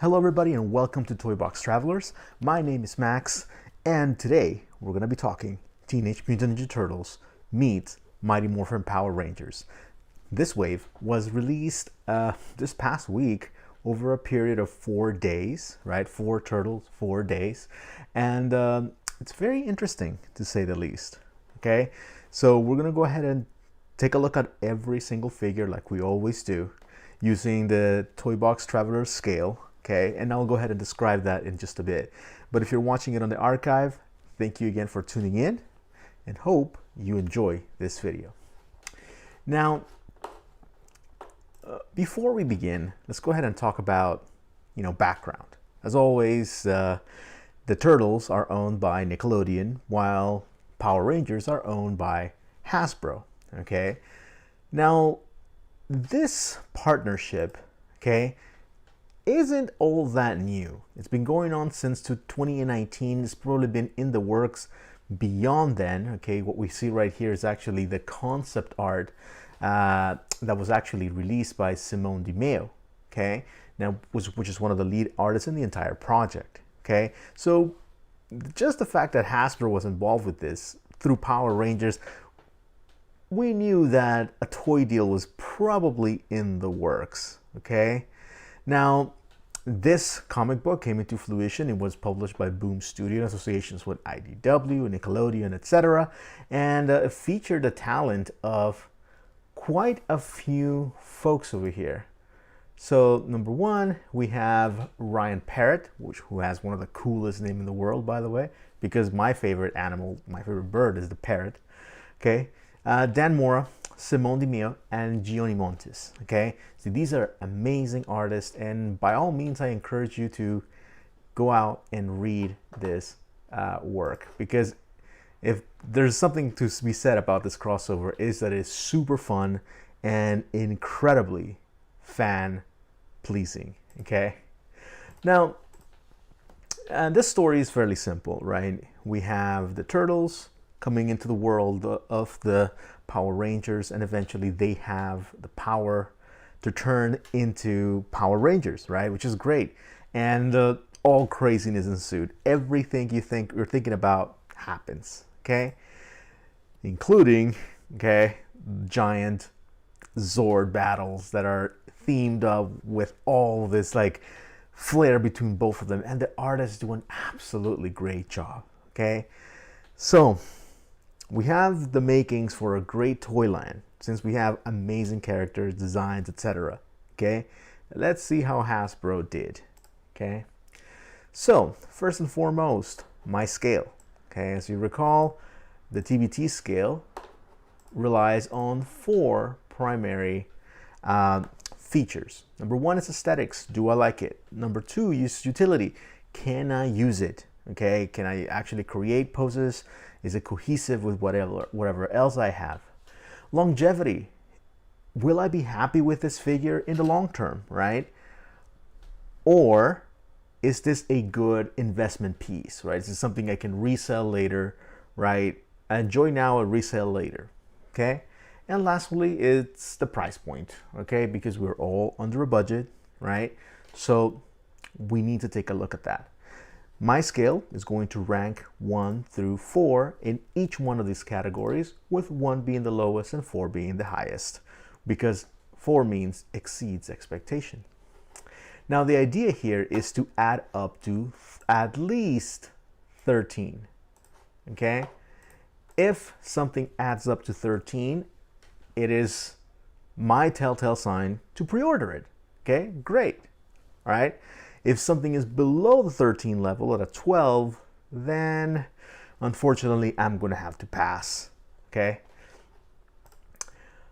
Hello everybody and welcome to Toy Box Travelers. My name is Max and today we're going to be talking Teenage Mutant Ninja Turtles meets Mighty Morphin Power Rangers. This wave was released this past week over a period of 4 days, right? 4 turtles, 4 days. And it's very interesting to say the least, okay? So we're going to go ahead and take a look at every single figure like we always do using the Toy Box Traveler scale. Okay, and I'll go ahead and describe that in just a bit. But if you're watching it on the archive, thank you again for tuning in and hope you enjoy this video. Now, before we begin, let's go ahead and talk about, background. As always, the Turtles are owned by Nickelodeon, while Power Rangers are owned by Hasbro. Okay, now this partnership, okay, isn't all that new. It's been going on since 2019. It's probably been in the works beyond then. Okay, what we see right here is actually the concept art that was actually released by Simone Di Meo. Okay, now which is one of the lead artists in the entire project. Okay, so just the fact that Hasbro was involved with this through Power Rangers, we knew that a toy deal was probably in the works. Okay. Now, this comic book came into fruition. It was published by Boom Studio in associations with IDW, Nickelodeon, etc. And it featured the talent of quite a few folks over here. So, number one, we have Ryan Parrott, who has one of the coolest names in the world, by the way, because my favorite animal, my favorite bird is the parrot. Okay, Dan Mora, Simone Di Meo, and Gianni Montes. Okay, so these are amazing artists, and by all means I encourage you to go out and read this work, because if there's something to be said about this crossover, is that it's super fun and incredibly fan pleasing. Okay, now this story is fairly simple, right? We have the Turtles coming into the world of the Power Rangers, and eventually they have the power to turn into Power Rangers, right? Which is great. And all craziness ensued. Everything you're thinking about happens, okay? Including, okay, giant Zord battles that are themed up with all this like flair between both of them, and the artists do an absolutely great job, okay? So we have the makings for a great toyland, since we have amazing characters, designs, etc. Okay, let's see how Hasbro did. Okay, so first and foremost, my scale. Okay, as you recall, the TBT scale relies on 4 primary features. Number 1 is aesthetics. Do I like it? Number 2 is utility. Can I use it? Okay, can I actually create poses? Is it cohesive with whatever else I have? Longevity. Will I be happy with this figure in the long term, right? Or is this a good investment piece, right? Is this something I can resell later, right? Enjoy now and resell later, okay? And lastly, it's the price point, okay? Because we're all under a budget, right? So we need to take a look at that. My scale is going to rank 1 through 4 in each one of these categories, with 1 being the lowest and 4 being the highest, because 4 means exceeds expectation. Now the idea here is to add up to at least 13, okay? If something adds up to 13, it is my telltale sign to pre-order it, okay? Great, all right? If something is below the 13 level at a 12, then unfortunately I'm going to have to pass, okay?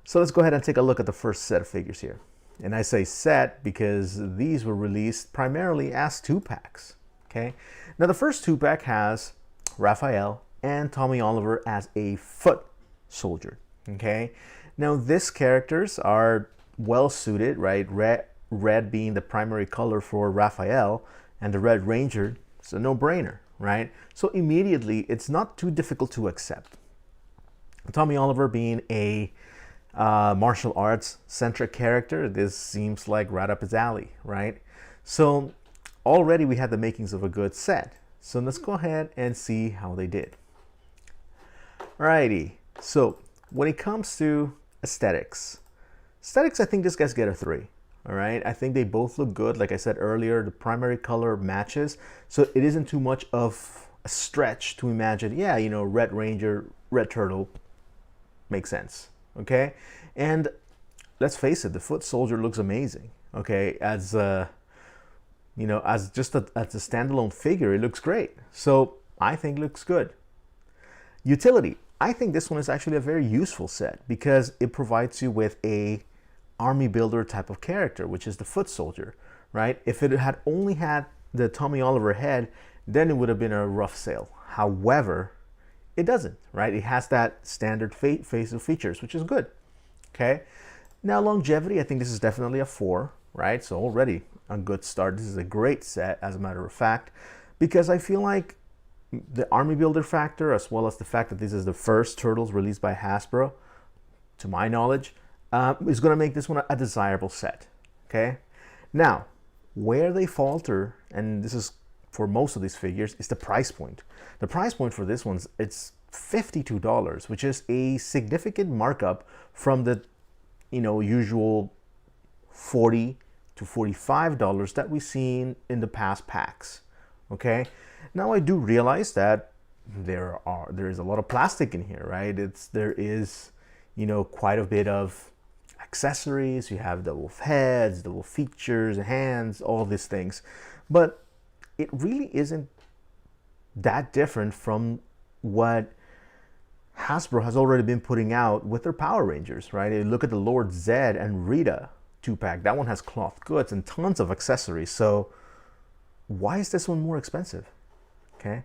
So let's go ahead and take a look at the first set of figures here. And I say set because these were released primarily as 2-packs, okay? Now the first 2-pack has Raphael and Tommy Oliver as a foot soldier, okay? Now these characters are well suited, right? Red being the primary color for Raphael, and the Red Ranger, it's a no-brainer, right? So immediately, it's not too difficult to accept. Tommy Oliver being a martial arts centric character, this seems like right up his alley, right? So already we had the makings of a good set. So let's go ahead and see how they did. Alrighty, so when it comes to aesthetics, I think these guys get a 3. All right, I think they both look good. Like I said earlier, the primary color matches, so it isn't too much of a stretch to imagine, yeah, you know, Red Ranger, Red Turtle makes sense, okay? And let's face it, the Foot Soldier looks amazing, okay? As you know, as just as a standalone figure, it looks great. So I think it looks good. Utility, I think this one is actually a very useful set because it provides you with a army builder type of character, which is the Foot Soldier, right? If it had only had the Tommy Oliver head, then it would have been a rough sale. However, it doesn't, right? It has that standard facial features, which is good, okay? Now, longevity, I think this is definitely a 4, right? So already a good start. This is a great set, as a matter of fact, because I feel like the army builder factor, as well as the fact that this is the first Turtles released by Hasbro, to my knowledge, is going to make this one a desirable set, okay? Now, where they falter, and this is for most of these figures, is the price point. The price point for this one, it's $52, which is a significant markup from the, you know, usual $40 to $45 that we've seen in the past packs, okay? Now, I do realize that there is a lot of plastic in here, right? There is, you know, quite a bit of accessories. You have the wolf heads, the wolf features, hands, all these things, but it really isn't that different from what Hasbro has already been putting out with their Power Rangers, right? You look at the Lord Zed and Rita 2-pack. That one has cloth goods and tons of accessories. So why is this one more expensive? Okay,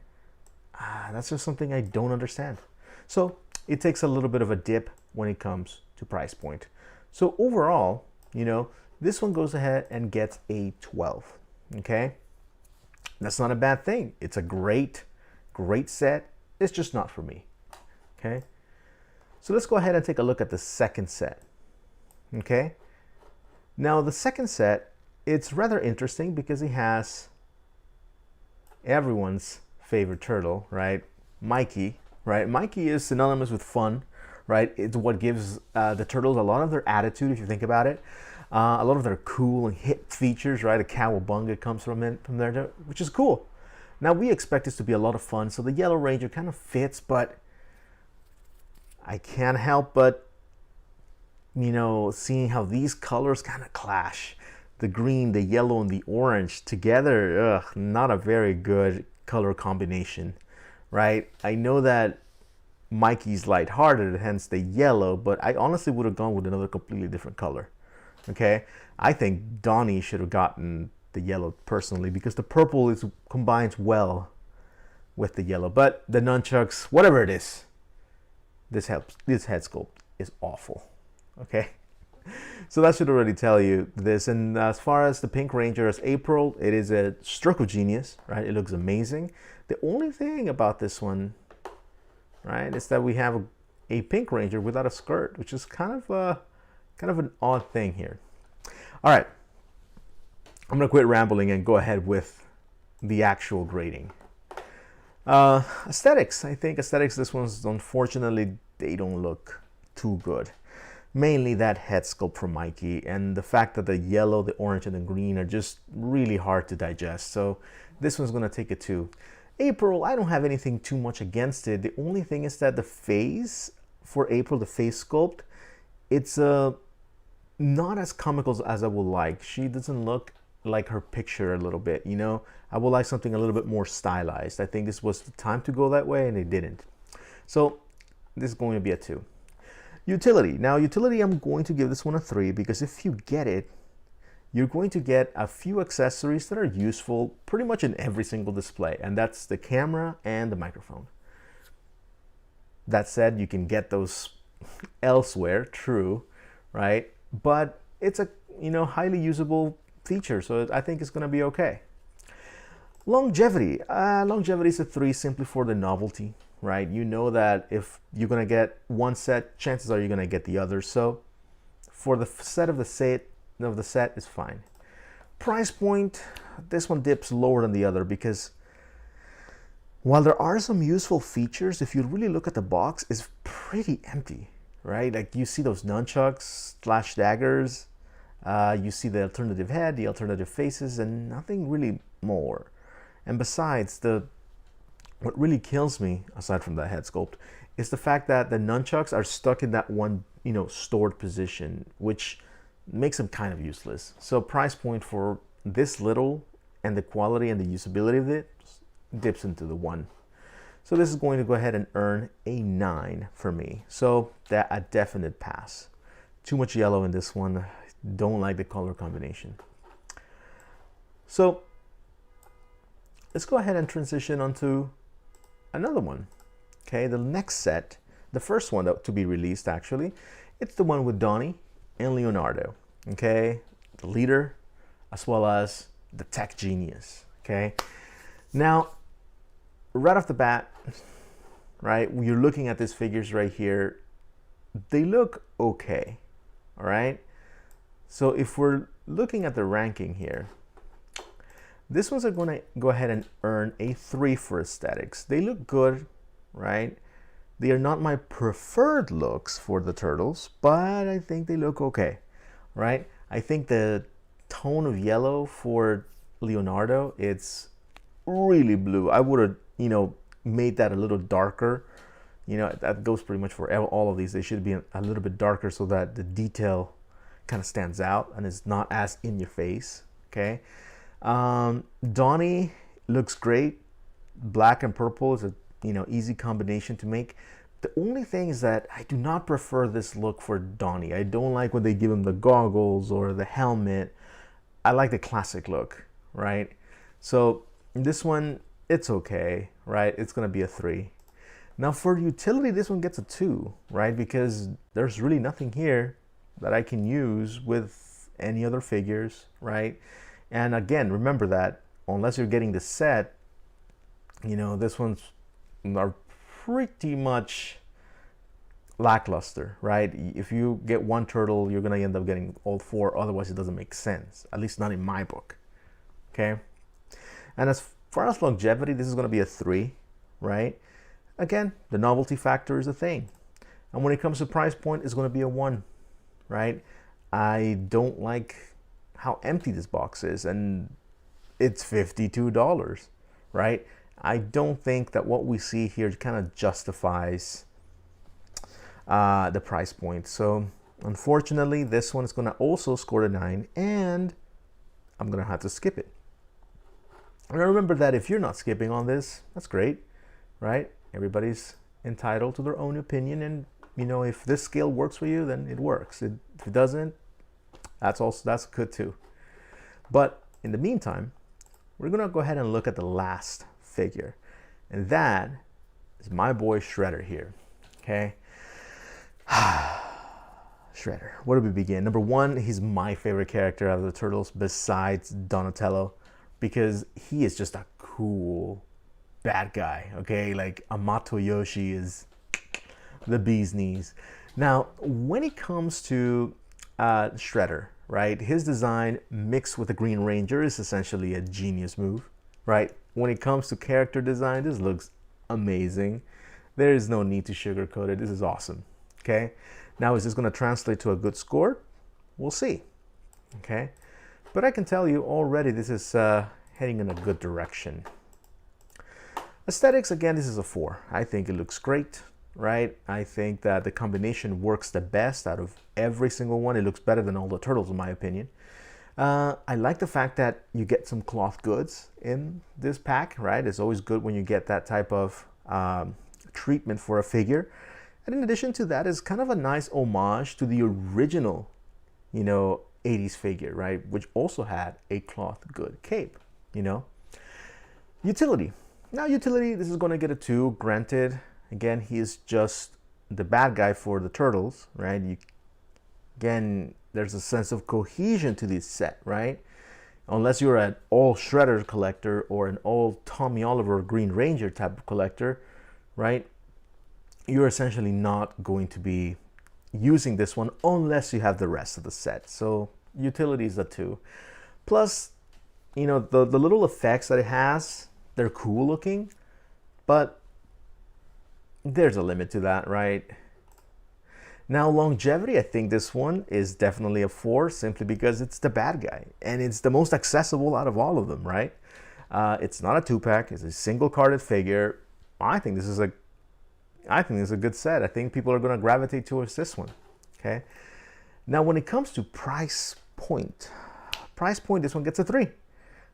that's just something I don't understand. So it takes a little bit of a dip when it comes to price point. So overall, you know, this one goes ahead and gets a 12, okay? That's not a bad thing. It's a great set. It's just not for me, okay? So let's go ahead and take a look at the second set, okay? Now, the second set, it's rather interesting because it has everyone's favorite turtle, right? Mikey, right? Mikey is synonymous with fun, right? It's what gives the Turtles a lot of their attitude, if you think about it. A lot of their cool and hip features, right? A cowabunga comes from there, which is cool. Now, we expect this to be a lot of fun, so the Yellow Ranger kind of fits, but I can't help but, you know, seeing how these colors kind of clash. The green, the yellow, and the orange together, not a very good color combination, right? I know that Mikey's lighthearted, hence the yellow, but I honestly would have gone with another completely different color, okay? I think Donnie should have gotten the yellow personally because the purple combines well with the yellow, but the nunchucks, whatever it is, this head sculpt is awful, okay? So that should already tell you this. And as far as the Pink Ranger as April, it is a stroke of genius, right? It looks amazing. The only thing about this one, right, is that we have a Pink Ranger without a skirt, which is kind of an odd thing here. All right, I'm gonna quit rambling and go ahead with the actual grading. Aesthetics, I think aesthetics, this one's unfortunately, they don't look too good. Mainly that head sculpt for Mikey and the fact that the yellow, the orange, and the green are just really hard to digest. So this one's gonna take a 2. April, I don't have anything too much against it. The only thing is that the face for April, the face sculpt, it's not as comical as I would like. She doesn't look like her picture a little bit, you know? I would like something a little bit more stylized. I think this was the time to go that way and it didn't. So this is going to be a 2. Utility. Now, utility, I'm going to give this one a 3 because if you get it, you're going to get a few accessories that are useful pretty much in every single display, and that's the camera and the microphone. That said, you can get those elsewhere, true, right? But it's a, you know, highly usable feature, so I think it's going to be okay. Longevity. Longevity is a 3 simply for the novelty. Right, you know that if you're gonna get one set, chances are you're gonna get the other. So, for the set of the set is fine. Price point, this one dips lower than the other because while there are some useful features, if you really look at the box, it's pretty empty, right? Like you see those nunchucks, slash daggers, you see the alternative head, the alternative faces, and nothing really more. And besides, what really kills me, aside from the head sculpt, is the fact that the nunchucks are stuck in that one, stored position, which makes them kind of useless. So price point for this little and the quality and the usability of it dips into the 1. So this is going to go ahead and earn a 9 for me. So that a definite pass. Too much yellow in this one. Don't like the color combination. So let's go ahead and transition onto another one. Okay, the next set, the first one to be released actually, it's the one with Donnie and Leonardo. Okay, the leader as well as the tech genius. Okay, now right off the bat, right, you're looking at these figures right here, they look okay. All right, so if we're looking at the ranking here, these ones are going to go ahead and earn a 3 for aesthetics. They look good, right? They are not my preferred looks for the turtles, but I think they look okay, right? I think the tone of yellow for Leonardo, it's really blue. I would have, made that a little darker. That goes pretty much for all of these. They should be a little bit darker so that the detail kind of stands out and is not as in your face, okay? Donnie looks great. Black and purple is a easy combination to make. The only thing is that I do not prefer this look for Donnie. I don't like when they give him the goggles or the helmet. I like the classic look, right? So this one, it's okay, right? It's gonna be a 3. Now for utility, this one gets a 2, right? Because there's really nothing here that I can use with any other figures, right? And again, remember that unless you're getting the set, this one's are pretty much lackluster, right? If you get one turtle, you're gonna end up getting all 4, otherwise it doesn't make sense, at least not in my book, okay? And as far as longevity, this is gonna be a 3, right? Again, the novelty factor is a thing. And when it comes to price point, it's gonna be a 1, right? I don't like how empty this box is, and it's $52, right? I don't think that what we see here kind of justifies the price point. So unfortunately, this one is going to also score a 9, and I'm going to have to skip it. And remember that if you're not skipping on this, that's great, right? Everybody's entitled to their own opinion, and if this scale works for you, then it works. If it doesn't, that's good too. But in the meantime, we're going to go ahead and look at the last figure, and that is my boy Shredder here. Okay. Shredder, where do we begin? Number 1, he's my favorite character out of the turtles besides Donatello, because he is just a cool bad guy. Okay, like Amato Yoshi is the bee's knees. Now when it comes to Shredder, right, his design mixed with the Green Ranger is essentially a genius move, right? When it comes to character design, this looks amazing. There is no need to sugarcoat it. This is awesome. Okay. Now, is this going to translate to a good score? We'll see. Okay. But I can tell you already this is heading in a good direction. Aesthetics, again, this is a 4. I think it looks great, right? I think that the combination works the best out of every single one. It looks better than all the turtles, in my opinion. I like the fact that you get some cloth goods in this pack, right? It's always good when you get that type of treatment for a figure. And in addition to that, is kind of a nice homage to the original, 80s figure, right? Which also had a cloth good cape, Utility. Now utility, this is going to get a 2, granted. Again, he is just the bad guy for the turtles, right? Again, there's a sense of cohesion to this set, right? Unless you're an all Shredder collector or an all Tommy Oliver Green Ranger type of collector, right? You're essentially not going to be using this one unless you have the rest of the set. So utility is a 2. Plus, you know, the little effects that it has, they're cool looking, but there's a limit to that, right? Now, longevity, I think this one is definitely a 4, simply because it's the bad guy and it's the most accessible out of all of them, right? It's not a 2-pack; it's a single carded figure. I think this is a good set. I think people are going to gravitate towards this one. Okay. Now, when it comes to price point, this one gets a 3.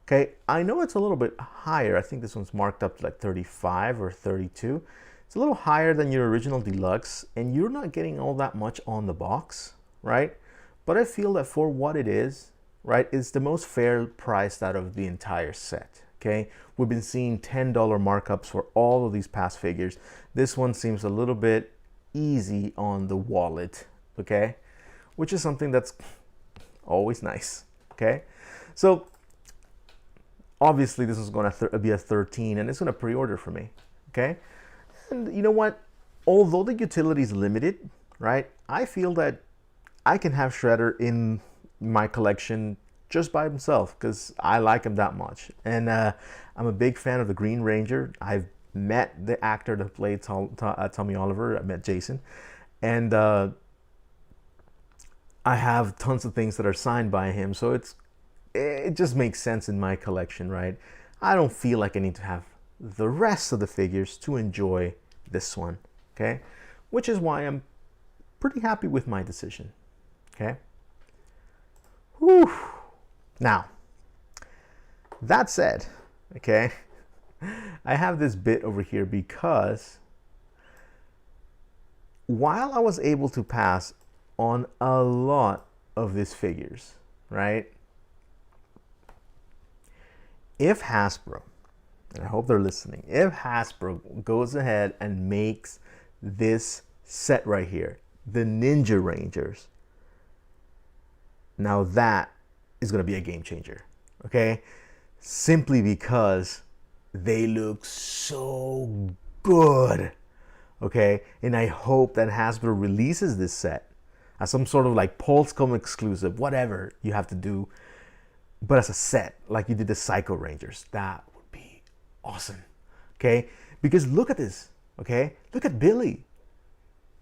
Okay, I know it's a little bit higher. I think this one's marked up to like 35 or 32. It's a little higher than your original deluxe, and you're not getting all that much on the box, right? But I feel that for what it is, right, it's the most fair priced out of the entire set. Okay, we've been seeing $10 markups for all of these past figures. This one seems a little bit easy on the wallet, okay, which is something that's always nice. Okay, so obviously this is going to be a 13, and it's going to pre-order for me. Okay, and you know what, although the utility is limited, right, I feel that I can have Shredder in my collection just by himself because I like him that much. And I'm a big fan of the Green Ranger. I've met the actor that played Tommy Oliver. I met Jason, and I have tons of things that are signed by him, so it just makes sense in my collection, right? I don't feel like I need to have the rest of the figures to enjoy this one, okay? Which is why I'm pretty happy with my decision, okay? Whew. Now, that said, okay, I have this bit over here because while I was able to pass on a lot of these figures, right, if Hasbro, and I hope they're listening, if Hasbro goes ahead and makes this set right here, the Ninja Rangers, now that is going to be a game changer, okay? Simply because they look so good, okay? And I hope that Hasbro releases this set as some sort of like PulseCom exclusive, whatever you have to do, but as a set, like you did the Psycho Rangers. That would be awesome, okay? Because look at this, okay? Look at Billy.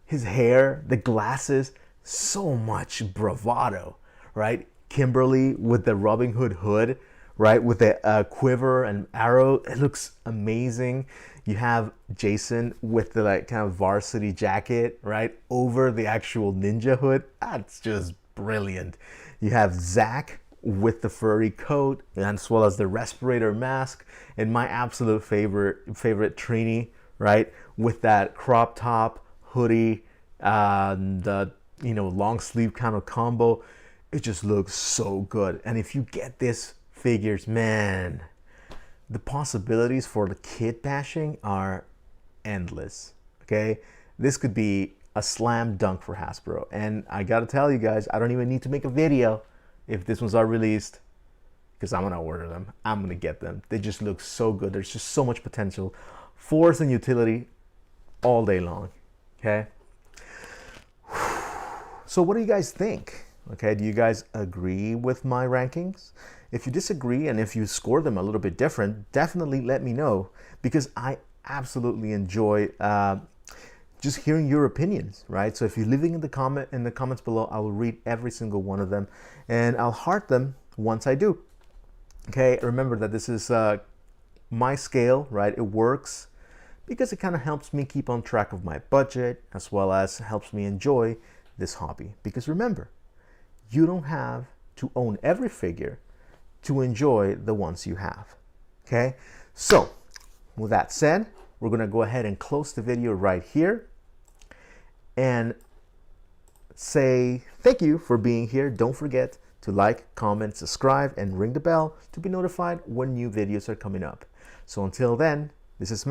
His hair, the glasses, so much bravado, right? Kimberly with the Robin Hood hood, right? With the quiver and arrow. It looks amazing. You have Jason with the like kind of varsity jacket, right? Over the actual ninja hood. That's just brilliant. You have Zach with the furry coat, and as well as the respirator mask. And my absolute favorite Trini, right? With that crop top, hoodie, the, you know, long sleeve kind of combo. It just looks so good. And if you get this figures, man, the possibilities for the kit bashing are endless, okay? This could be a slam dunk for Hasbro. And I gotta tell you guys, I don't even need to make a video if this ones are released, because I'm gonna order them. I'm gonna get them. They just look so good. There's just so much potential, force and utility all day long, okay? So what do you guys think? Okay, do you guys agree with my rankings? If you disagree and if you score them a little bit different, definitely let me know, because I absolutely enjoy just hearing your opinions, right? So if you're leaving in the comments below, I will read every single one of them and I'll heart them once I do. Okay, remember that this is my scale, right? It works because it kind of helps me keep on track of my budget, as well as helps me enjoy this hobby. Because remember, you don't have to own every figure to enjoy the ones you have, okay? So, with that said, we're gonna go ahead and close the video right here and say thank you for being here. Don't forget to like, comment, subscribe, and ring the bell to be notified when new videos are coming up. So until then, this is Matt.